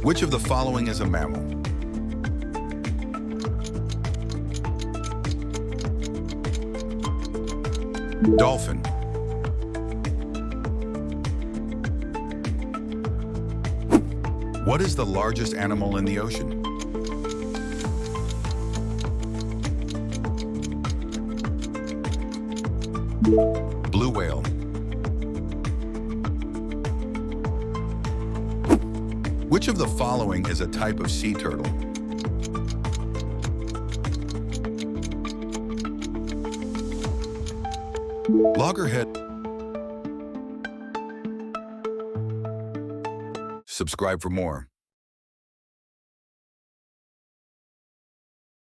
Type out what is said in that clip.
Which of the following is a mammal? Dolphin. What is the largest animal in the ocean? Blue whale. Which of the following is a type of sea turtle? Loggerhead. Subscribe for more.